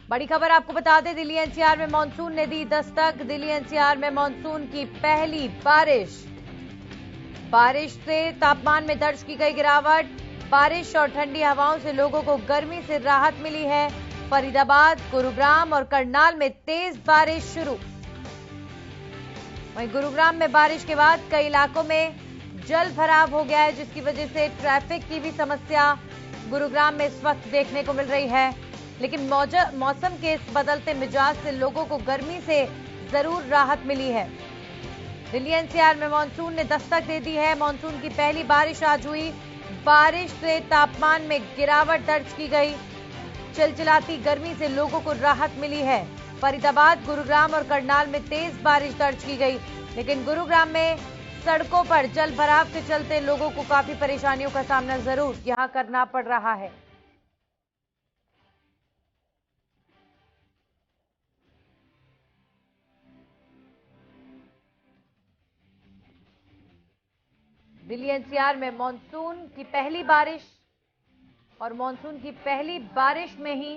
बड़ी खबर आपको बता दें, दिल्ली एनसीआर में मानसून ने दी दस्तक। दिल्ली एनसीआर में मानसून की पहली बारिश से तापमान में दर्ज की गई गिरावट। बारिश और ठंडी हवाओं से लोगों को गर्मी से राहत मिली है। फरीदाबाद, गुरुग्राम और करनाल में तेज बारिश शुरू। वहीं गुरुग्राम में बारिश के बाद कई इलाकों में जल भराव हो गया है, जिसकी वजह से ट्रैफिक की भी समस्या गुरुग्राम में इस वक्त देखने को मिल रही है। लेकिन मौसम के इस बदलते मिजाज से लोगों को गर्मी से जरूर राहत मिली है। दिल्ली एनसीआर में मानसून ने दस्तक दे दी है। मानसून की पहली बारिश आज हुई। बारिश से तापमान में गिरावट दर्ज की गई। चिलचिलाती गर्मी से लोगों को राहत मिली है। फरीदाबाद, गुरुग्राम और करनाल में तेज बारिश दर्ज की गई। लेकिन गुरुग्राम में सड़कों पर जल भराव के चलते लोगों को काफी परेशानियों का सामना जरूर यहां करना पड़ रहा है। दिल्ली एनसीआर में मानसून की पहली बारिश और मानसून की पहली बारिश में ही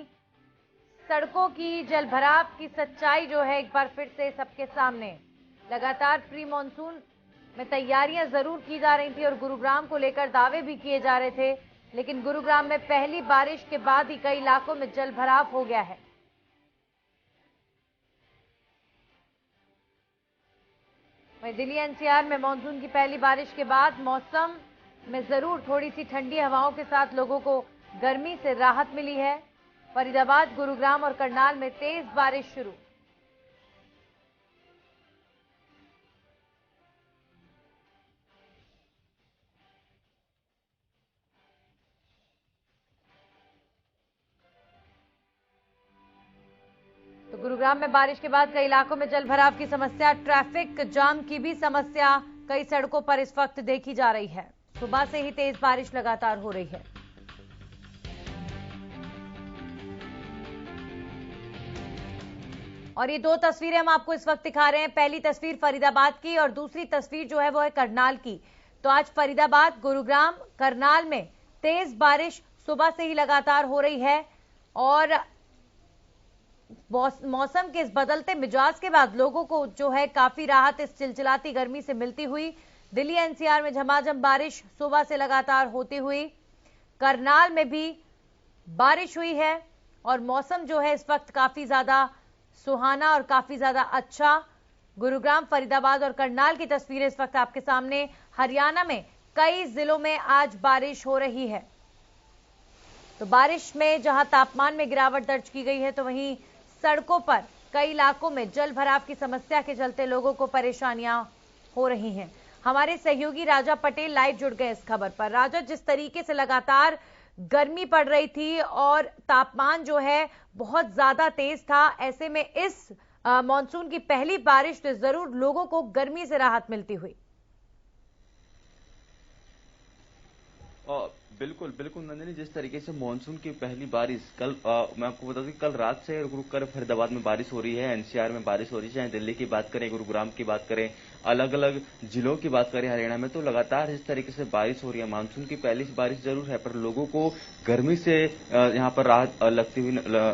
सड़कों की जलभराव की सच्चाई जो है एक बार फिर से सबके सामने। लगातार प्री मानसून में तैयारियां जरूर की जा रही थी और गुरुग्राम को लेकर दावे भी किए जा रहे थे, लेकिन गुरुग्राम में पहली बारिश के बाद ही कई इलाकों में जलभराव हो गया है। वहीं दिल्ली एनसीआर में मानसून की पहली बारिश के बाद मौसम में जरूर थोड़ी सी ठंडी हवाओं के साथ लोगों को गर्मी से राहत मिली है। फरीदाबाद, गुरुग्राम और करनाल में तेज बारिश शुरू। तो गुरुग्राम में बारिश के बाद कई इलाकों में जलभराव की समस्या, ट्रैफिक जाम की भी समस्या कई सड़कों पर इस वक्त देखी जा रही है। सुबह से ही तेज बारिश लगातार हो रही है। और ये दो तस्वीरें हम आपको इस वक्त दिखा रहे हैं। पहली तस्वीर फरीदाबाद की और दूसरी तस्वीर जो है वो है करनाल की। तो आज फरीदाबाद, गुरुग्राम, करनाल में तेज बारिश सुबह से ही लगातार हो रही है और मौसम के इस बदलते मिजाज के बाद लोगों को जो है काफी राहत इस चिलचिलाती गर्मी से मिलती हुई। दिल्ली एनसीआर में झमाझम बारिश सुबह से लगातार होती हुई। करनाल में भी बारिश हुई है और मौसम जो है इस वक्त काफी ज्यादा सुहाना और काफी ज्यादा अच्छा। गुरुग्राम, फरीदाबाद और करनाल की तस्वीरें इस वक्त आपके सामने। हरियाणा में कई जिलों में आज बारिश हो रही है। तो बारिश में जहां तापमान में गिरावट दर्ज की गई है, तो वहीं सड़कों पर कई इलाकों में जल भराव की समस्या के चलते लोगों को परेशानियां हो रही हैं। हमारे सहयोगी राजा पटेल लाइव जुड़ गए इस खबर पर। राजा, जिस तरीके से लगातार गर्मी पड़ रही थी और तापमान जो है बहुत ज्यादा तेज था, ऐसे में इस मानसून की पहली बारिश से जरूर लोगों को गर्मी से राहत मिलती हुई। बिल्कुल बिल्कुल नंदिनी, जिस तरीके से मानसून की पहली बारिश कल मैं आपको बता दूं कि कल रात से रुक कर फरीदाबाद में बारिश हो रही है, एनसीआर में बारिश हो रही है। चाहे दिल्ली की बात करें, गुरुग्राम की बात करें, अलग अलग जिलों की बात करें हरियाणा में, तो लगातार इस तरीके से बारिश हो रही है। मानसून की पहली बारिश जरूर है, पर लोगों को गर्मी से यहाँ पर राहत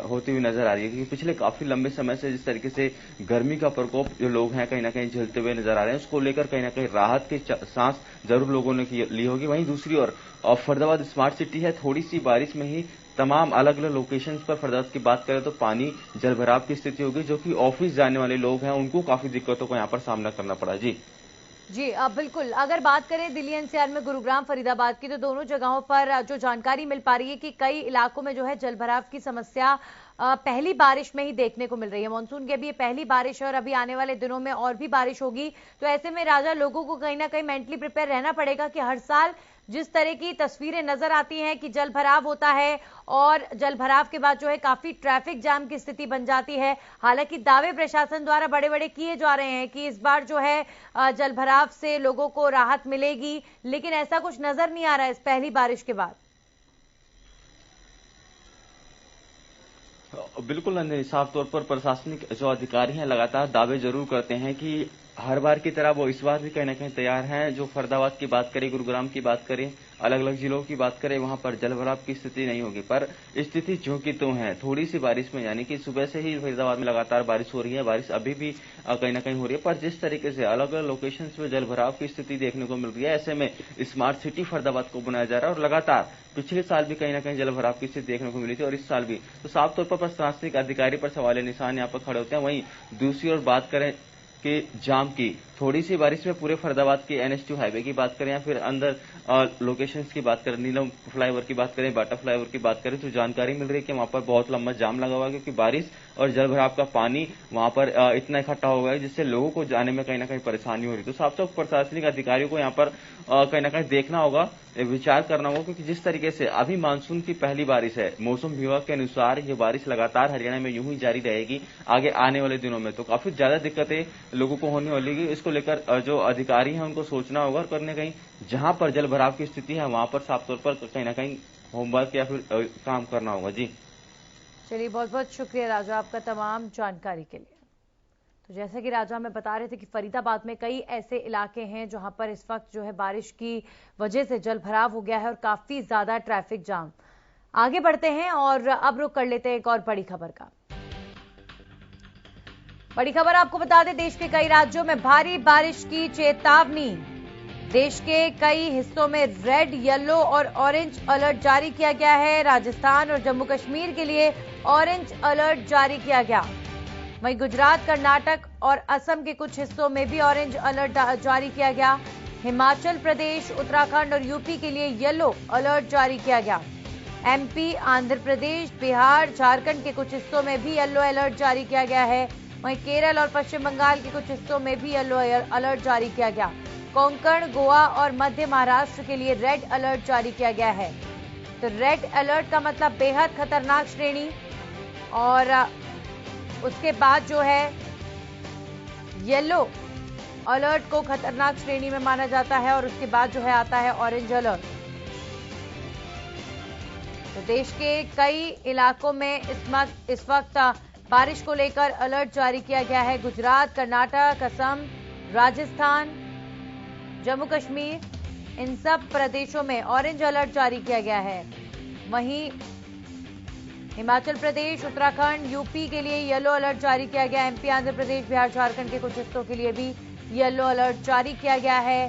होती हुई नजर आ रही है, क्योंकि पिछले काफी लंबे समय से जिस तरीके से गर्मी का प्रकोप जो लोग हैं कहीं ना कहीं झेलते हुए नजर आ रहे हैं, उसको लेकर कहीं ना कहीं राहत की सांस जरूर लोगों ने ली होगी। वहीं दूसरी ओर फरीदाबाद स्मार्ट सिटी है, थोड़ी सी बारिश में ही तमाम अलग अलग लोकेशंस पर फरीदाबाद की बात करें तो पानी जलभराव की स्थिति होगी, जो कि ऑफिस जाने वाले लोग हैं उनको काफी दिक्कतों का यहाँ पर सामना करना पड़ा। जी बिल्कुल। अगर बात करें दिल्ली एनसीआर में गुरुग्राम, फरीदाबाद की, तो दोनों जगहों पर जो जानकारी मिल पा रही है कि कई इलाकों में जो है जलभराव की समस्या पहली बारिश में ही देखने को मिल रही है। मानसून की अभी ये पहली बारिश है और अभी आने वाले दिनों में और भी बारिश होगी। तो ऐसे में राजा, लोगों को कहीं ना कहीं मेंटली प्रिपेयर रहना पड़ेगा कि हर साल जिस तरह की तस्वीरें नजर आती हैं कि जल भराव होता है और जल भराव के बाद जो है काफी ट्रैफिक जाम की स्थिति बन जाती है। हालांकि दावे प्रशासन द्वारा बड़े बड़े किए जा रहे हैं कि इस बार जो है जल भराव से लोगों को राहत मिलेगी, लेकिन ऐसा कुछ नजर नहीं आ रहा है इस पहली बारिश के बाद। बिल्कुल नंदिनी, साफ तौर पर प्रशासनिक जो अधिकारी हैं लगातार दावे जरूर करते हैं कि हर बार की तरह वो इस बार भी कहीं ना कहीं तैयार हैं। जो फरीदाबाद की बात करें, गुरुग्राम की बात करें, अलग अलग जिलों की बात करें वहां पर जल भराव की स्थिति नहीं होगी, पर स्थिति जो की तो है थोड़ी सी बारिश में, यानी कि सुबह से ही फरीदाबाद में लगातार बारिश हो रही है, बारिश अभी भी कहीं ना कहीं हो रही है, पर जिस तरीके से अलग अलग लोकेशन में जल भराव की स्थिति देखने को मिल रही है, ऐसे में स्मार्ट सिटी फरीदाबाद को बनाया जा रहा है और लगातार पिछले साल भी कहीं ना कहीं जल भराव की स्थिति देखने को मिली थी और इस साल भी, तो साफ तौर पर प्रशासनिक अधिकारी पर सवाल निशान यहाँ पर खड़े होते हैं। वहीं दूसरी ओर बात करें कि जाम की, थोड़ी सी बारिश में पूरे फरीदाबाद के NH2 हाईवे की बात करें या फिर अंदर लोकेशंस की बात करें, नीलम फ्लाईओवर की बात करें, बाटा फ्लाईओवर की बात करें, तो जानकारी मिल रही है कि वहां पर बहुत लंबा जाम लगा हुआ है क्योंकि बारिश और जल भराव का पानी वहां पर इतना इकट्ठा हो गया है जिससे लोगों को जाने में कहीं ना कहीं परेशानी हो रही है। तो साफ साफ प्रशासनिक अधिकारियों को यहाँ पर कहीं ना कहीं देखना होगा, विचार करना होगा, क्योंकि जिस तरीके से अभी मानसून की पहली बारिश है, मौसम विभाग के अनुसार ये बारिश लगातार हरियाणा में यूं ही जारी रहेगी आगे आने वाले दिनों में, तो काफी ज्यादा दिक्कतें लोगों को होने वाली है। इसको लेकर जो अधिकारी हैं उनको सोचना होगा और कहीं ना कहीं जहां पर जल भराव की स्थिति है वहां पर साफ तौर पर कहीं ना कहीं होमवर्क या फिर काम करना होगा। जी चलिए, बहुत बहुत शुक्रिया राजा आपका तमाम जानकारी के लिए। तो जैसे कि राजा हमें बता रहे थे कि फरीदाबाद में कई ऐसे इलाके हैं जहां पर इस वक्त जो है बारिश की वजह से जल भराव हो गया है और काफी ज्यादा ट्रैफिक जाम। आगे बढ़ते हैं और अब रुक कर लेते हैं एक और बड़ी खबर का। बड़ी खबर आपको बता दें, देश के कई राज्यों में भारी बारिश की चेतावनी। देश के कई हिस्सों में रेड, येलो और ऑरेंज अलर्ट जारी किया गया है। राजस्थान और जम्मू कश्मीर के लिए ऑरेंज अलर्ट जारी किया गया। वहीं गुजरात, कर्नाटक और असम के कुछ हिस्सों में भी ऑरेंज अलर्ट जारी किया गया। हिमाचल प्रदेश, उत्तराखंड और यूपी के लिए येलो अलर्ट जारी किया गया। MP, आंध्र प्रदेश, बिहार, झारखंड के कुछ हिस्सों में भी येलो अलर्ट जारी किया गया है। वहीं केरल और पश्चिम बंगाल के कुछ हिस्सों में भी येलो अलर्ट जारी किया गया। कोंकण, गोवा और मध्य महाराष्ट्र के लिए रेड अलर्ट जारी किया गया है। तो रेड अलर्ट का मतलब बेहद खतरनाक श्रेणी, और उसके बाद जो है येलो अलर्ट को खतरनाक श्रेणी में माना जाता है और उसके बाद जो है आता है ऑरेंज अलर्ट। तो देश के कई इलाकों में इस वक्त बारिश को लेकर अलर्ट जारी किया गया है। गुजरात, कर्नाटक, असम, राजस्थान, जम्मू कश्मीर, इन सब प्रदेशों में ऑरेंज अलर्ट जारी किया गया है। वहीं हिमाचल प्रदेश, उत्तराखंड, यूपी के लिए येलो अलर्ट जारी किया गया। MP, आंध्र प्रदेश, बिहार, झारखंड के कुछ हिस्सों के लिए भी येलो अलर्ट जारी किया गया है।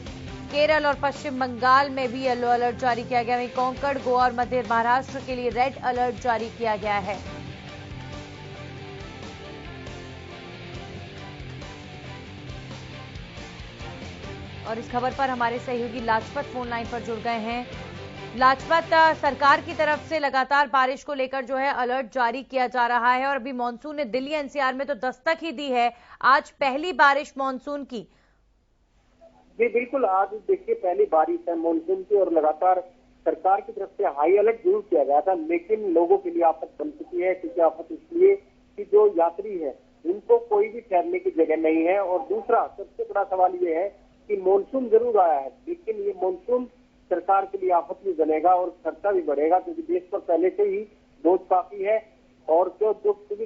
केरल और पश्चिम बंगाल में भी येलो अलर्ट जारी किया गया। वहीं कोंकण, गोवा और मध्य महाराष्ट्र के लिए रेड अलर्ट जारी किया गया है। और इस खबर पर हमारे सहयोगी लाजपत फोन लाइन पर जुड़ गए हैं। लाजपत, सरकार की तरफ से लगातार बारिश को लेकर जो है अलर्ट जारी किया जा रहा है और अभी मानसून ने दिल्ली NCR में तो दस्तक ही दी है। आज पहली बारिश मानसून की। जी बिल्कुल, आज देखिए पहली बारिश है मानसून की और लगातार सरकार की तरफ से हाई अलर्ट जरूर किया गया था, लेकिन लोगों के लिए आफत बन चुकी है। क्योंकि आफत इसलिए कि जो यात्री है उनको कोई भी ठहरने की जगह नहीं है। और दूसरा सबसे बड़ा सवाल ये है कि मानसून जरूर आया है, लेकिन ये मानसून सरकार के लिए आफत भी बनेगा और खर्चा भी बढ़ेगा, क्योंकि देश पर पहले से ही बोझ काफी है। और जो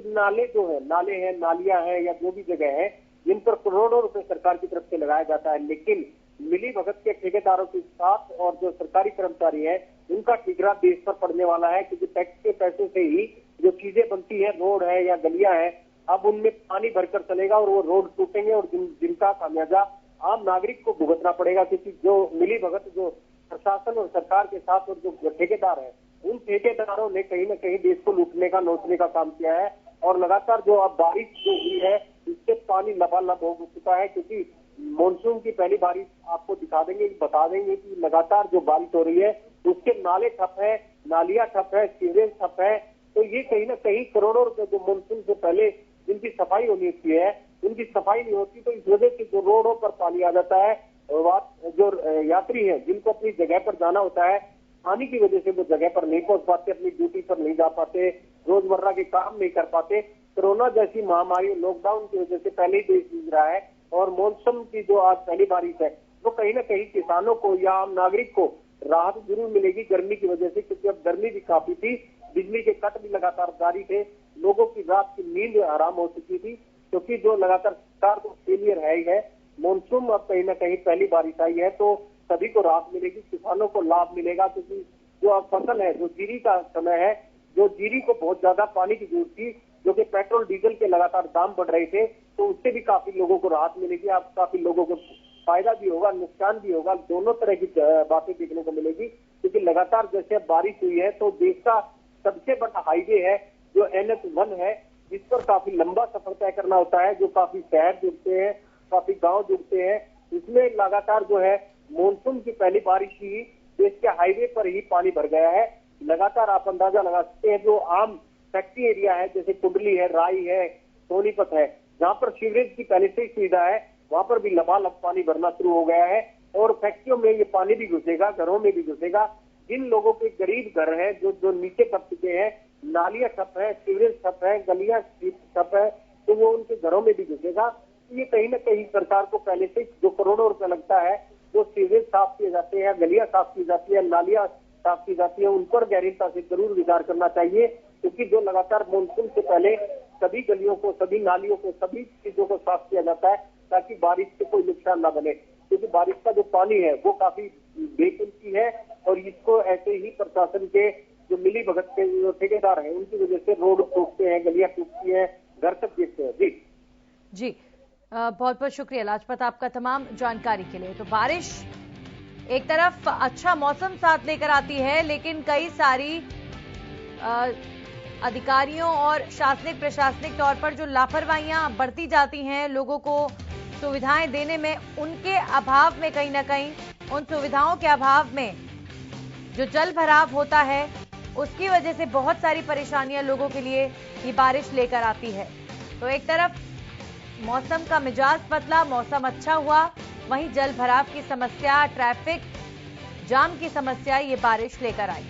नाले जो है, नाले हैं, नालियां हैं या जो भी जगह है, जिन पर करोड़ों रुपए सरकार की तरफ से लगाया जाता है, लेकिन मिली भगत के ठेकेदारों के साथ और जो सरकारी कर्मचारी हैं उनका ठिकरा देश पर पड़ने वाला है। क्योंकि टैक्स के पैसे से ही जो चीजें बनती है, रोड है या गलियां हैं, अब उनमें पानी भरकर चलेगा और वो रोड टूटेंगे और जिनका खामियाजा आम नागरिक को भुगतना पड़ेगा। क्योंकि जो मिली भगत जो प्रशासन और सरकार के साथ और जो ठेकेदार है, उन ठेकेदारों ने कहीं न कहीं देश को लूटने का, नोचने का काम किया है। और लगातार जो अब बारिश जो हुई है इससे पानी लबालब हो चुका है। क्योंकि मानसून की पहली बारिश आपको दिखा देंगे, बता देंगे कि लगातार जो बारिश हो रही है उसके नाले ठप है, नालियां ठप है, सीवरेज ठप है। तो ये कहीं ना कहीं करोड़ों रुपए जो मानसून से पहले जिनकी सफाई होनी चाहिए है, उनकी सफाई नहीं होती। तो इस वजह से जो रोडों पर पानी आ जाता है, जो यात्री है जिनको अपनी जगह पर जाना होता है, पानी की वजह से वो जगह पर नहीं पहुंच पाते, अपनी ड्यूटी पर नहीं जा पाते, रोजमर्रा के काम नहीं कर पाते। कोरोना जैसी महामारी, लॉकडाउन की वजह से पहले ही देश जूझ रहा है। और मौसम की जो आज पहली बारिश है वो कहीं ना कहीं किसानों को या आम नागरिक को राहत जरूर मिलेगी गर्मी की वजह से। क्योंकि अब गर्मी भी काफी थी, बिजली के कट भी लगातार जारी थे, लोगों की रात की नींद आराम हो चुकी थी। क्योंकि जो लगातार सरकार को फेलियर है ही है। मानसून अब कहीं ना कहीं पहली बारिश आई है, तो सभी को राहत मिलेगी, किसानों को लाभ मिलेगा, क्योंकि जो अब फसल है, जो जीरी का समय है, जो जीरी को बहुत ज्यादा पानी की जरूरत थी, जो कि पेट्रोल डीजल के लगातार दाम बढ़ रहे थे, तो उससे भी काफी लोगों को राहत मिलेगी। अब काफी लोगों को फायदा भी होगा, नुकसान भी होगा, दोनों तरह की बातें देखने को मिलेगी। क्योंकि लगातार जैसे अब बारिश हुई है तो देश का सबसे बड़ा हाईवे है जो NH1 है, जिस पर काफी लंबा सफर तय करना होता है, जो काफी शहर जुड़ते हैं, काफी गांव जुड़ते हैं। इसमें लगातार जो है मानसून की पहली बारिश ही देश के हाईवे पर ही पानी भर गया है। लगातार आप अंदाजा लगा सकते हैं, जो आम फैक्ट्री एरिया है, जैसे कुंडली है, राई है, सोनीपत है, जहाँ पर सीवरेज की पहले से ही सुविधा है, वहां पर भी लबालब पानी भरना शुरू हो गया है। और फैक्ट्रियों में ये पानी भी घुसेगा, घरों में भी घुसेगा। जिन लोगों के गरीब घर हैं, जो नीचे पड़ चुके हैं, नालियां ठप है, सीवरेज ठप है, गलियां ठप है, तो वो उनके घरों में भी घुसेगा। ये कहीं ना कहीं सरकार को पहले से जो करोड़ों रुपए लगता है, जो सीवरेज साफ किए जाते हैं, गलियां साफ की जाती है, नालियां साफ की जाती है, उन पर गहरीता से जरूर विचार करना चाहिए। क्योंकि जो लगातार मानसून से पहले सभी गलियों को, सभी नालियों को, सभी चीजों को साफ किया जाता है, ताकि बारिश से कोई नुकसान ना बने। क्योंकि बारिश का जो पानी है वो काफी बेकीमती है, और इसको ऐसे ही प्रशासन के जो मिली भगत के जो ठेकेदार हैं, उनकी वजह से रोड टूटते हैं, गलियां टूटती हैं, घर तक गिरते हैं। जी बहुत बहुत शुक्रिया लाजपत आपका तमाम जानकारी के लिए। तो बारिश एक तरफ अच्छा मौसम साथ लेकर आती है, लेकिन कई सारी अधिकारियों और शासनिक प्रशासनिक तौर पर जो लापरवाहियां बढ़ती जाती हैं, लोगों को सुविधाएं देने में, उनके अभाव में, कहीं ना कहीं उन सुविधाओं के अभाव में जो जल भराव होता है, उसकी वजह से बहुत सारी परेशानियां लोगों के लिए ये बारिश लेकर आती है। तो एक तरफ मौसम का मिजाज बदला, मौसम अच्छा हुआ, वहीं जल भराव की समस्या, ट्रैफिक जाम की समस्या ये बारिश लेकर आई।